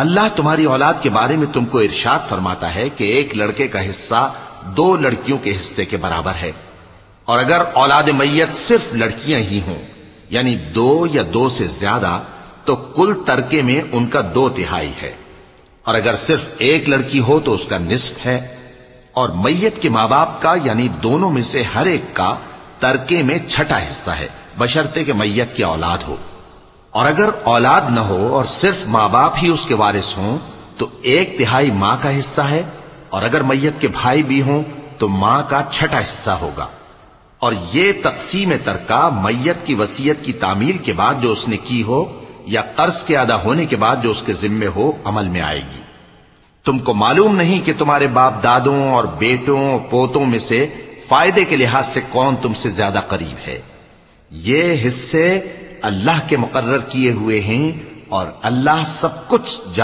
اللہ تمہاری اولاد کے بارے میں تم کو ارشاد فرماتا ہے کہ ایک لڑکے کا حصہ 2 لڑکیوں کے حصے کے برابر ہے، اور اگر اولاد میت صرف لڑکیاں ہی ہوں یعنی 2 یا 2 سے زیادہ تو کل ترکے میں ان کا 2/3 ہے، اور اگر صرف ایک لڑکی ہو تو اس کا نصف ہے، اور میت کے ماں باپ کا یعنی دونوں میں سے ہر ایک کا ترکے میں 6واں حصہ ہے، بشرطے کہ میت کی اولاد ہو، اور اگر اولاد نہ ہو اور صرف ماں باپ ہی اس کے وارث ہوں تو 1/3 ماں کا حصہ ہے، اور اگر میت کے بھائی بھی ہوں تو ماں کا 6واں حصہ ہوگا۔ اور یہ تقسیم ترکہ میت کی وصیت کی تعمیل کے بعد جو اس نے کی ہو یا قرض کے ادا ہونے کے بعد جو اس کے ذمے ہو عمل میں آئے گی۔ تم کو معلوم نہیں کہ تمہارے باپ دادوں اور بیٹوں اور پوتوں میں سے فائدے کے لحاظ سے کون تم سے زیادہ قریب ہے؟ یہ حصے اللہ کے مقرر کیے ہوئے ہیں اور اللہ سب کچھ